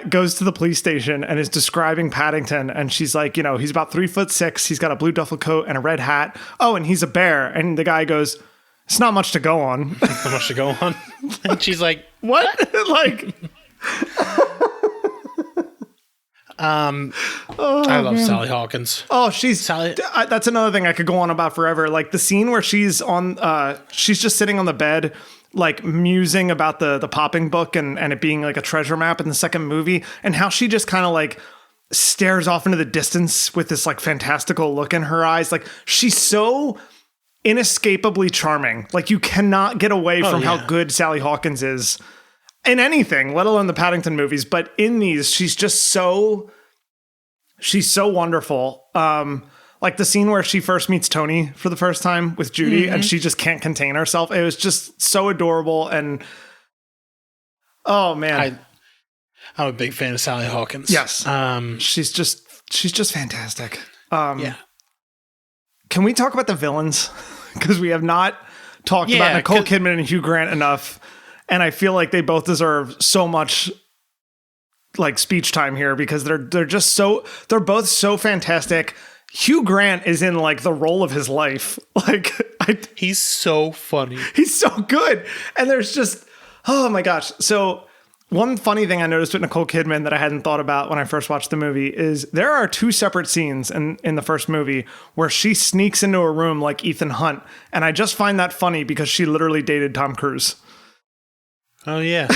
goes to the police station and is describing Paddington, and she's like, he's about 3'6", he's got a blue duffel coat and a red hat. Oh, and he's a bear. And the guy goes, it's not much to go on. Not much to go on. And she's like, what? I love Sally Hawkins. Oh, that's another thing I could go on about forever. Like the scene where she's just sitting on the bed, like musing about the popping book and it being like a treasure map in the second movie, and how she just kind of like stares off into the distance with this like fantastical look in her eyes. Like she's so inescapably charming. Like you cannot get away from how good Sally Hawkins is in anything, let alone the Paddington movies. But in these, she's so wonderful. Like the scene where she first meets Tony for the first time with Judy, and she just can't contain herself. It was just so adorable. And oh man, I'm a big fan of Sally Hawkins. Yes. She's just fantastic. Yeah. Can we talk about the villains? Because we have not talked about Nicole Kidman and Hugh Grant enough. And I feel like they both deserve so much like speech time here because they're both so fantastic. Hugh Grant is in like the role of his life. Like he's so funny. He's so good. And there's just, oh my gosh. So one funny thing I noticed with Nicole Kidman that I hadn't thought about when I first watched the movie is there are two separate scenes in the first movie where she sneaks into a room like Ethan Hunt. And I just find that funny because she literally dated Tom Cruise. Oh, yeah.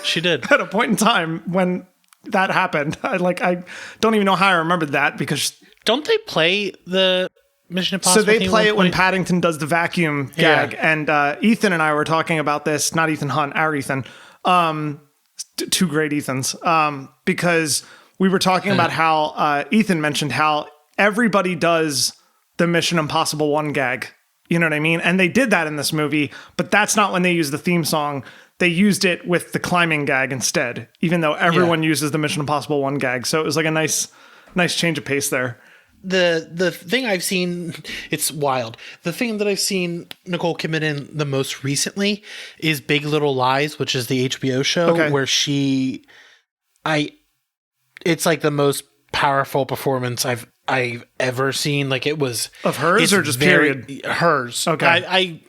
She did. At a point in time when that happened. I don't even know how I remembered that because don't they play the Mission Impossible? So they play it when Paddington does the vacuum gag, and Ethan and I were talking about this. Not Ethan Hunt, our Ethan. Two great Ethans. Because we were talking about how Ethan mentioned how everybody does the Mission Impossible 1 gag. You know what I mean? And they did that in this movie, but that's not when they used the theme song. They used it with the climbing gag instead, even though everyone uses the Mission Impossible 1 gag. So it was like a nice change of pace there. The thing I've seen, it's wild. The thing that I've seen Nicole Kidman in the most recently is Big Little Lies, which is the HBO show where it's like the most powerful performance I've ever seen. Like it was of hers or just period hers. Okay.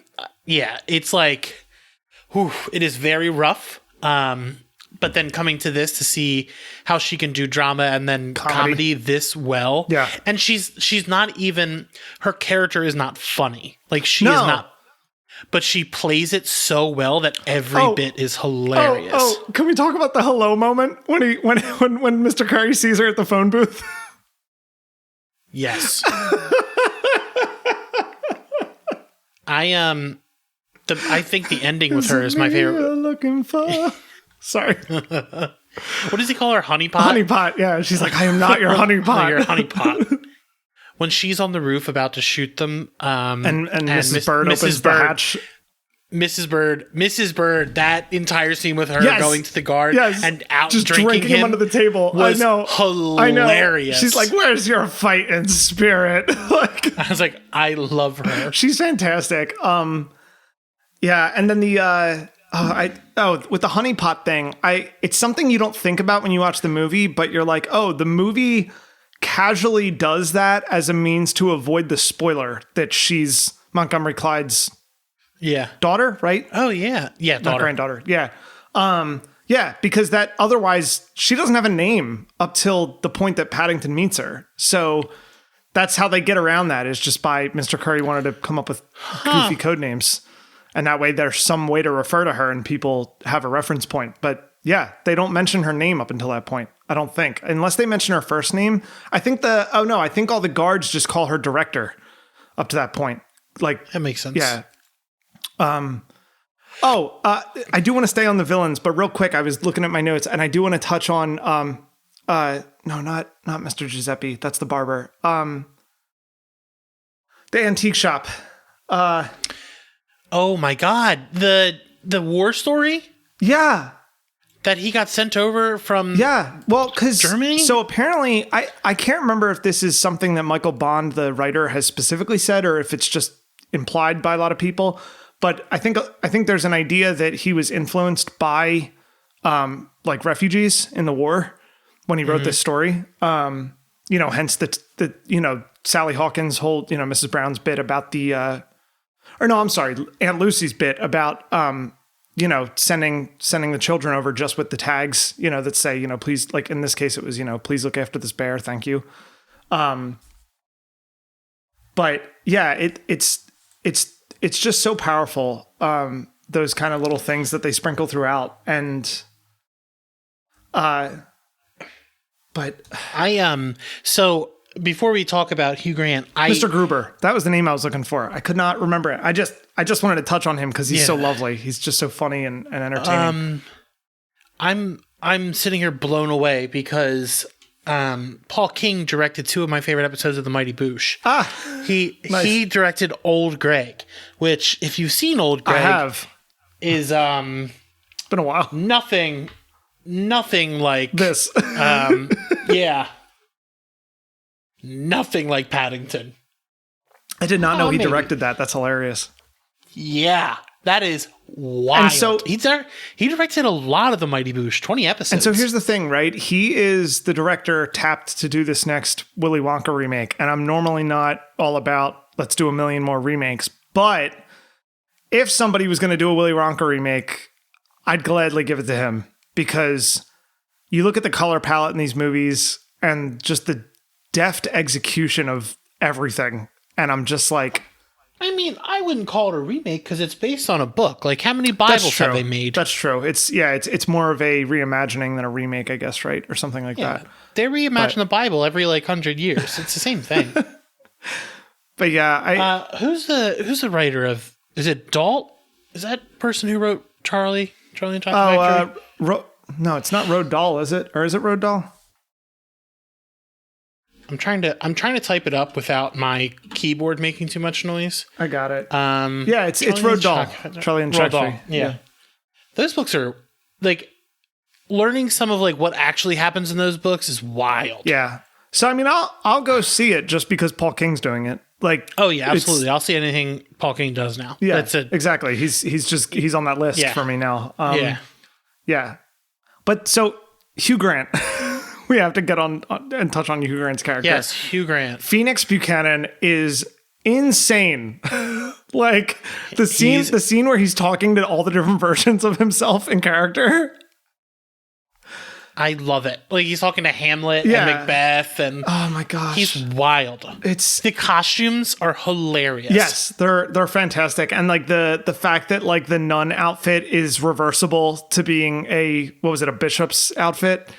It's like, it is very rough. But then coming to this to see how she can do drama and then comedy this well. Yeah. And she's not even, her character is not funny. Like she is not, but she plays it so well that every bit is hilarious. Can we talk about the hello moment when Mr. Curry sees her at the phone booth? Yes. I think the ending with her is my favorite. Looking for. Sorry. What does he call her? Honeypot? Honeypot, yeah. She's like, I am not your honeypot. You're a honeypot. When she's on the roof about to shoot them, and Mrs. Bird opens the hatch. Mrs. Bird, that entire scene with her going to the guard and out just drinking him under the table. Was hilarious. She's like, where's your fighting spirit? Like, I was like, I love her. She's fantastic. Yeah, and then the with the honeypot thing, it's something you don't think about when you watch the movie, but you're like, the movie casually does that as a means to avoid the spoiler that she's Montgomery Clyde's daughter, right? Oh yeah, daughter. Not granddaughter. Yeah, because that otherwise she doesn't have a name up till the point that Paddington meets her. So that's how they get around that, is just by Mr. Curry wanted to come up with goofy code names. And that way there's some way to refer to her and people have a reference point. But yeah, they don't mention her name up until that point, I don't think. Unless they mention her first name. I think I think all the guards just call her director up to that point. Like, that makes sense. Yeah. I do want to stay on the villains, but real quick, I was looking at my notes and I do want to touch on, no, not Mr. Giuseppe. That's the barber. The antique shop. Oh my God. The war story? Yeah. That he got sent over from Germany? So apparently, I can't remember if this is something that Michael Bond, the writer, has specifically said or if it's just implied by a lot of people. But I think there's an idea that he was influenced by like refugees in the war when he wrote this story. Hence the Sally Hawkins' whole, Mrs. Brown's bit about Aunt Lucy's bit about, sending the children over just with the tags, that say, please, like in this case, it was, please look after this bear. Thank you. But yeah, it's just so powerful. Those kind of little things that they sprinkle throughout. And, so before we talk about Hugh Grant, Mr. Gruber, that was the name I was looking for. I could not remember it. I just wanted to touch on him because he's so lovely. He's just so funny and entertaining. I'm sitting here blown away because Paul King directed 2 of my favorite episodes of The Mighty Boosh. He directed Old Greg, which if you've seen Old Greg, I have. Is it's been a while. Nothing like this. Nothing like Paddington. I did not know he directed that. That's hilarious. Yeah, that is wild. And so he directed a lot of the Mighty Boosh, 20 episodes. And so here's the thing, right? He is the director tapped to do this next Willy Wonka remake. And I'm normally not all about let's do a million more remakes. But if somebody was going to do a Willy Wonka remake, I'd gladly give it to him. Because you look at the color palette in these movies and just the deft execution of everything. And I'm just like, I mean, I wouldn't call it a remake because it's based on a book. Like, how many Bibles have they made? That's true. It's more of a reimagining than a remake, I guess, right? Or something like that. They reimagine the Bible every 100 years. It's the same thing. But yeah, who's the writer of? Is it Dalt? Is that person who wrote Charlie and the Chocolate Factory? No, it's not Roald Dahl, is it? Or is it Roald Dahl? I'm trying to type it up without my keyboard making too much noise. I got it. Yeah, it's Roald Dahl. Charlie and the Chocolate Factory. Yeah. Those books are like learning some of what actually happens in those books is wild. Yeah. So I mean, I'll go see it just because Paul King's doing it. Oh yeah, absolutely. I'll see anything Paul King does now. Yeah, that's it. Exactly. He's on that list for me now. Yeah. But so Hugh Grant. We have to get on and touch on Hugh Grant's character. Yes, Hugh Grant. Phoenix Buchanan is insane. The scene where he's talking to all the different versions of himself in character. I love it. He's talking to Hamlet and Macbeth, and oh my gosh, he's wild. The costumes are hilarious. Yes, they're fantastic, and the fact that the nun outfit is reversible to being a bishop's outfit.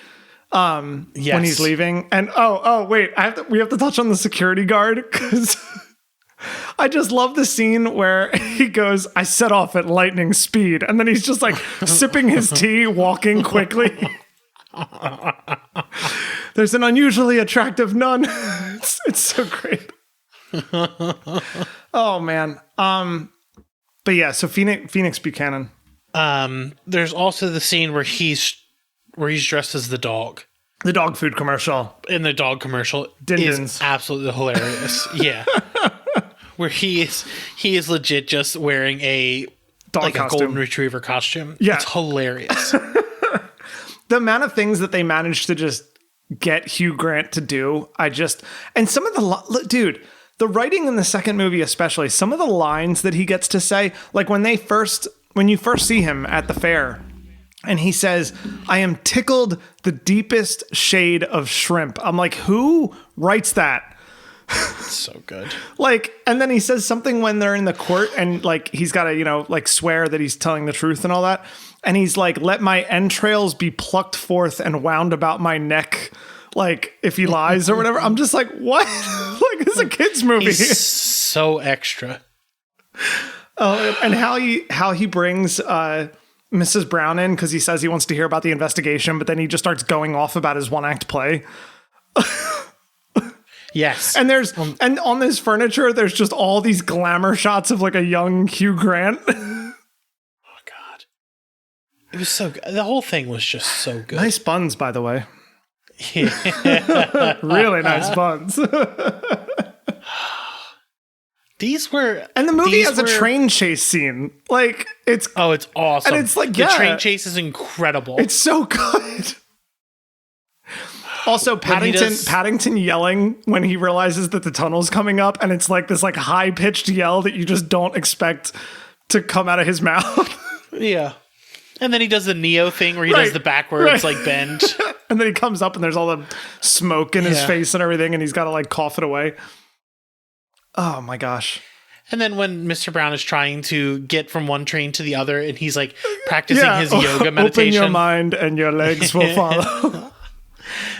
When he's leaving, and wait, we have to touch on the security guard because I just love the scene where he goes, "I set off at lightning speed," and then he's just sipping his tea, walking quickly. There's an unusually attractive nun. It's so great. Oh man. But yeah, so Phoenix Buchanan. There's also the scene where he's dressed as the dog. The dog food commercial. In the dog commercial Din-dins. is absolutely hilarious. Yeah. Where he is legit just wearing a dog costume. A golden retriever costume. Yeah. It's hilarious. The amount of things that they managed to just get Hugh Grant to do, and some of the writing in the second movie, especially some of the lines that he gets to say, when you first see him at the fair, and he says, "I am tickled the deepest shade of shrimp." I'm like, who writes that? It's so good. And then he says something when they're in the court, and he's got to swear that he's telling the truth and all that. And he's like, "Let my entrails be plucked forth and wound about my neck, if he lies," or whatever. I'm just like, what? It's a kid's movie. He's so extra. And how he brings Mrs. Brown in because he says he wants to hear about the investigation, but then he just starts going off about his one-act play. Yes. And and on this furniture, there's just all these glamour shots of a young Hugh Grant. It was so good. The whole thing was just so good. Nice buns, by the way. Yeah. Really nice buns. And the movie has a train chase scene. It's awesome. And it's the train chase is incredible. It's so good. Also, Paddington yelling when he realizes that the tunnel's coming up, and it's this high-pitched yell that you just don't expect to come out of his mouth. Yeah. And then he does the Neo thing where he does the backwards bend. And then he comes up and there's all the smoke in his face and everything, and he's got to cough it away. Oh my gosh. And then when Mr. Brown is trying to get from one train to the other, and he's practicing his yoga meditation. Open your mind and your legs will follow.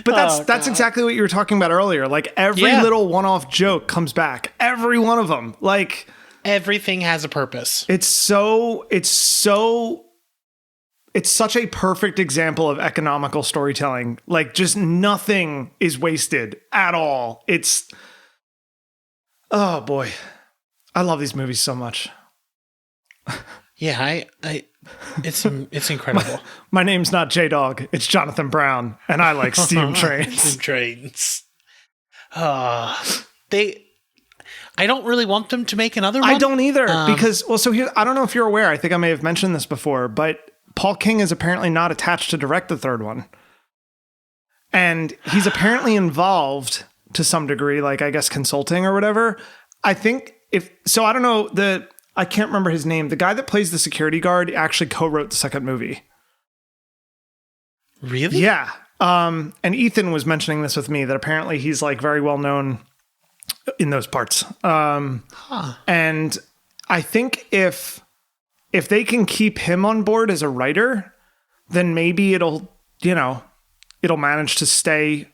But that's exactly what you were talking about earlier. Every little one-off joke comes back. Every one of them. Everything has a purpose. It's such a perfect example of economical storytelling. Just nothing is wasted at all. Oh boy. I love these movies so much. Yeah, it's incredible. My name's not J-Dog. It's Jonathan Brown, and I like steam trains. Steam trains. I don't really want them to make another one. I don't either, because I don't know if you're aware. I think I may have mentioned this before, but Paul King is apparently not attached to direct the third one, and he's apparently involved to some degree, I guess consulting or whatever. I think I don't know I can't remember his name. The guy that plays the security guard actually co-wrote the second movie. Really? Yeah. And Ethan was mentioning this with me, that apparently he's very well known in those parts. And I think if they can keep him on board as a writer, then maybe it'll manage to stay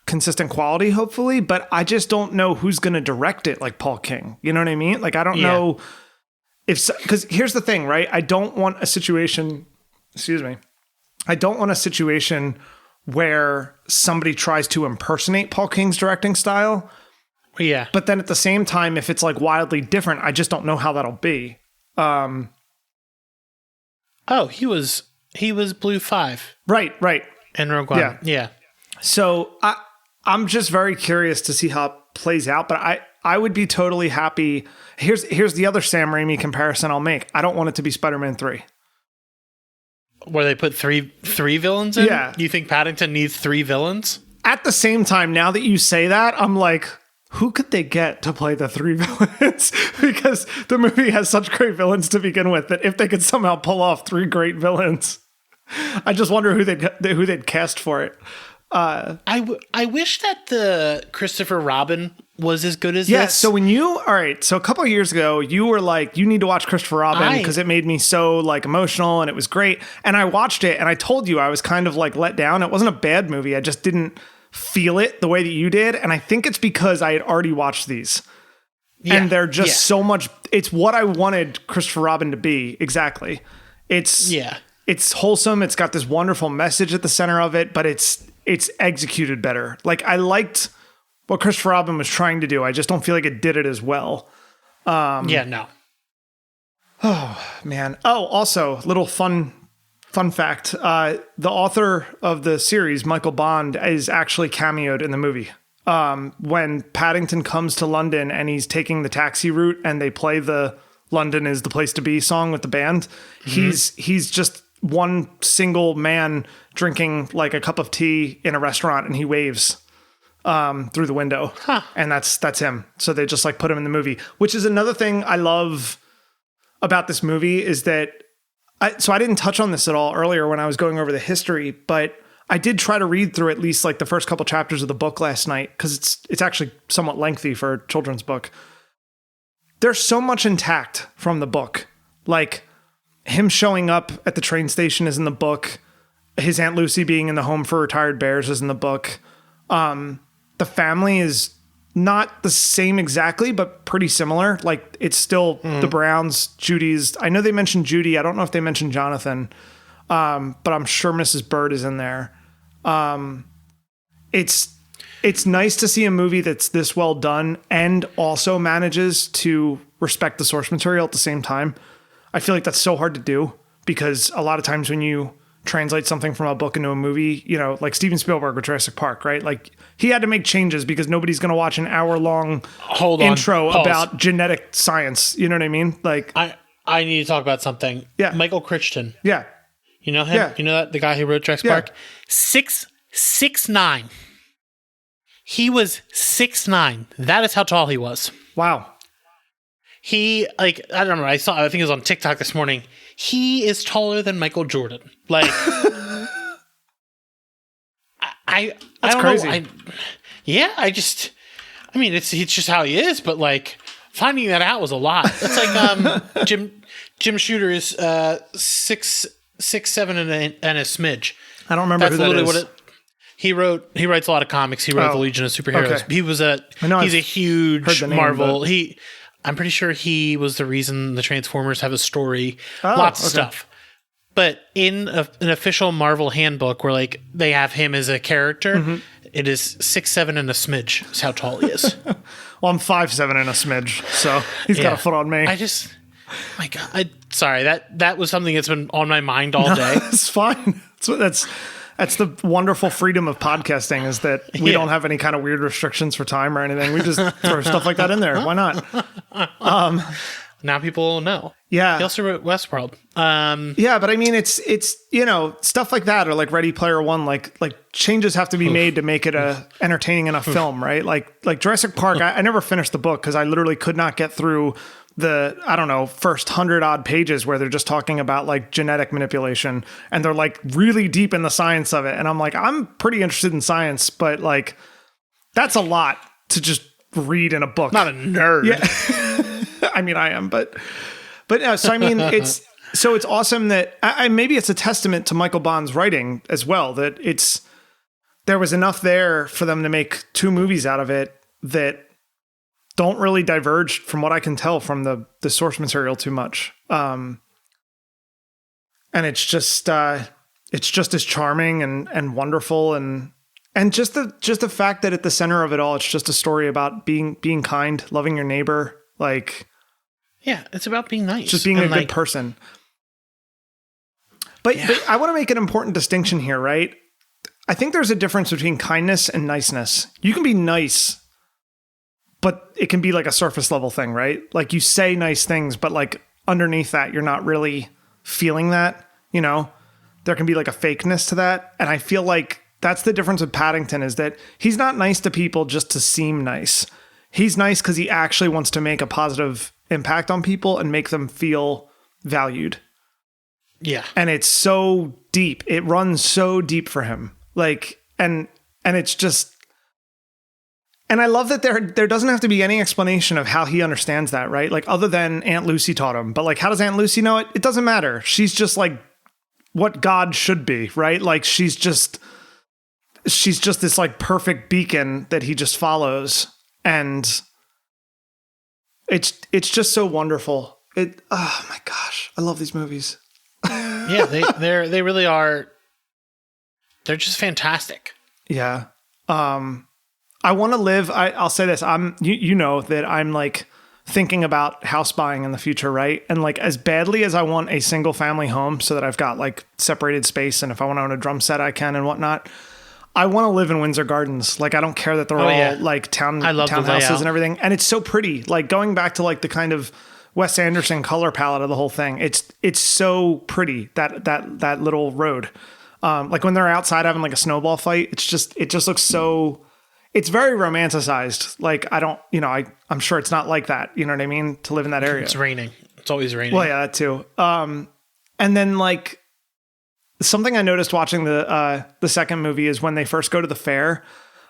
consistent quality, hopefully. But I just don't know who's going to direct it like Paul King. You know what I mean? Like, I don't know because here's the thing, right? I don't want a situation, where somebody tries to impersonate Paul King's directing style. Yeah. But then at the same time, if it's like wildly different, I just don't know how that'll be. He was Blue 5. Right. And Rogue One. Yeah. So I'm just very curious to see how it plays out, but I would be totally happy. Here's the other Sam Raimi comparison I'll make. I don't want it to be Spider-Man 3. Where they put three villains in? Yeah. You think Paddington needs 3 villains? At the same time, now that you say that, I'm like, who could they get to play the 3 villains? Because the movie has such great villains to begin with that if they could somehow pull off 3 great villains, I just wonder who they'd cast for it. I wish that the Christopher Robin was as good as this. Yeah, so a couple of years ago, you were like, you need to watch Christopher Robin because it made me so like emotional and it was great. And I watched it and I told you I was kind of like let down. It wasn't a bad movie. I just didn't feel it the way that you did. And I think it's because I had already watched these. Yeah, and they're just so much, it's what I wanted Christopher Robin to be. Exactly. It's wholesome. It's got this wonderful message at the center of it, but it's executed better. Like, I liked what Christopher Robin was trying to do. I just don't feel like it did it as well. No. Oh, man. Oh, also, little fun fact. The author of the series, Michael Bond, is actually cameoed in the movie. When Paddington comes to London and he's taking the taxi route and they play the London is the Place to Be song with the band, he's just one single man drinking like a cup of tea in a restaurant and he waves through the window. And that's him. So they just like put him in the movie, which is another thing I love about this movie is that I didn't touch on this at all earlier when I was going over the history, but I did try to read through at least like the first couple chapters of the book last night because it's actually somewhat lengthy for a children's book. There's so much intact from the book. Like, him showing up at the train station is in the book. His Aunt Lucy being in the home for retired bears is in the book. The family is not the same exactly, but pretty similar. Like, it's still the Browns, Judy's. I know they mentioned Judy. I don't know if they mentioned Jonathan. But I'm sure Mrs. Bird is in there. It's nice to see a movie that's this well done and also manages to respect the source material at the same time. I feel like that's so hard to do because a lot of times when you translate something from a book into a movie, like Steven Spielberg with Jurassic Park, right? Like, he had to make changes because nobody's going to watch an hour-long intro about genetic science. You know what I mean? Like, I need to talk about something. Yeah. Michael Crichton. Yeah. You know him? Yeah. You know that the guy who wrote Jurassic Park? 6'9". He was 6'9". That is how tall he was. Wow. He, like, I don't know. I think it was on TikTok this morning. He is taller than Michael Jordan. Like, I don't crazy. know. I mean, it's just how he is. But like, finding that out was a lot. It's like Jim Shooter is 6'7" and a smidge. I don't remember who that is. He writes a lot of comics. He wrote the Legion of Superheroes. Okay. He's a huge Marvel. I'm pretty sure he was the reason the Transformers have a story. Lots of stuff. But in an official Marvel handbook where like they have him as a character, it is 6'7" and a smidge is how tall he is. Well, I'm 5'7" and a smidge, so he's got a foot on me. My God. Sorry, that was something that's been on my mind all day. It's fine. That's the wonderful freedom of podcasting is that we don't have any kind of weird restrictions for time or anything. We just throw stuff like that in there. Why not? Now people know. Yeah. He also wrote Westworld. Yeah, but I mean, it's stuff like that or like Ready Player One, like changes have to be made to make it a entertaining enough film, right? Like Jurassic Park, I never finished the book because I literally could not get through the, I don't know, first 100 odd pages where they're just talking about like genetic manipulation and they're like really deep in the science of it. And I'm like, I'm pretty interested in science, but like that's a lot to just read in a book. Not a nerd. Yeah. I mean, I am, but so I mean, it's awesome that maybe it's a testament to Michael Bond's writing as well, that there was enough there for them to make 2 movies out of it that don't really diverge, from what I can tell, from the source material too much. And it's just as charming and wonderful, and just the fact that at the center of it all, it's just a story about being kind, loving your neighbor, like, yeah, it's about being nice, just being a good person. But I want to make an important distinction here, right? I think there's a difference between kindness and niceness. You can be nice, but it can be like a surface level thing, right? Like, you say nice things, but like underneath that, you're not really feeling that, you know? There can be like a fakeness to that. And I feel like that's the difference with Paddington, is that he's not nice to people just to seem nice. He's nice because he actually wants to make a positive impact on people and make them feel valued. Yeah. And it's so deep. It runs so deep for him. Like, and it's just, and I love that there doesn't have to be any explanation of how he understands that, right? Like, other than Aunt Lucy taught him. But like, how does Aunt Lucy know it? It doesn't matter. She's just like what God should be, right? Like, she's just this like perfect beacon that he just follows. And it's just so wonderful. Oh my gosh, I love these movies. Yeah, they really are. They're just fantastic. Yeah. I want to live. I'll say this. You know that I'm like thinking about house buying in the future, right? And like, as badly as I want a single family home so that I've got like separated space, and if I want to own a drum set, I can and whatnot. I want to live in Windsor Gardens. Like, I don't care that they're all like townhouses and everything. And it's so pretty. Like, going back to like the kind of Wes Anderson color palette of the whole thing. It's so pretty, that little road. Like, when they're outside having like a snowball fight, it just looks so, it's very romanticized. Like, I don't, I'm sure it's not like that. You know what I mean? To live in that area. It's raining. It's always raining. Well, yeah, that too. And then like, something I noticed watching the second movie is when they first go to the fair,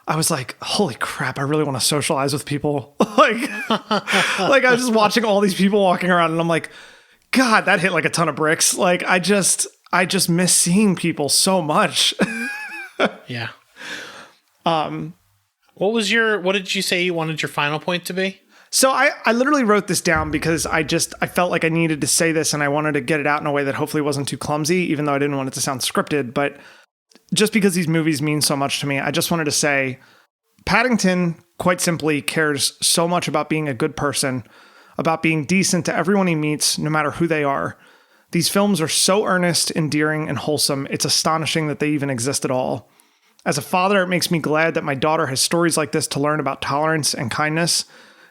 I was like, holy crap, I really want to socialize with people. like I was just watching all these people walking around, and I'm like, God, that hit like a ton of bricks. Like, I just miss seeing people so much. Yeah. What did you say you wanted your final point to be? So I literally wrote this down because I felt like I needed to say this, and I wanted to get it out in a way that hopefully wasn't too clumsy, even though I didn't want it to sound scripted. But just because these movies mean so much to me, I just wanted to say Paddington, quite simply, cares so much about being a good person, about being decent to everyone he meets, no matter who they are. These films are so earnest, endearing, and wholesome, it's astonishing that they even exist at all. As a father, it makes me glad that my daughter has stories like this to learn about tolerance and kindness.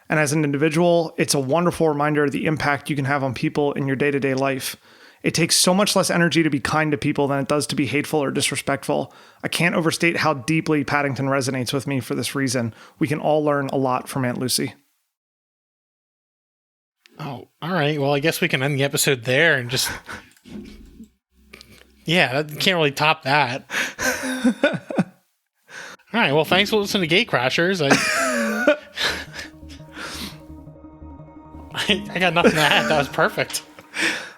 And as an individual, it's a wonderful reminder of the impact you can have on people in your day-to-day life. It takes so much less energy to be kind to people than it does to be hateful or disrespectful. I can't overstate how deeply Paddington resonates with me for this reason. We can all learn a lot from Aunt Lucy. Oh, all right. Well, I guess we can end the episode there and just... Yeah, can't really top that. All right. Well, thanks for listening to Gate Crashers. I got nothing to add. That was perfect.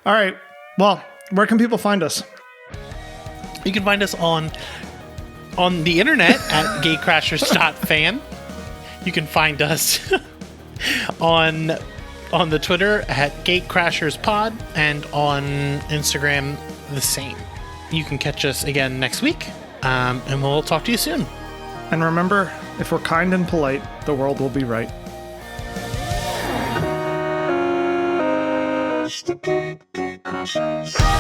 All right. Well, where can people find us? You can find us on the internet at gatecrashers.fan. You can find us on the Twitter at gatecrasherspod, and on Instagram the same. You can catch us again next week, and we'll talk to you soon. And remember, if we're kind and polite, the world will be right. The Gate Crashers.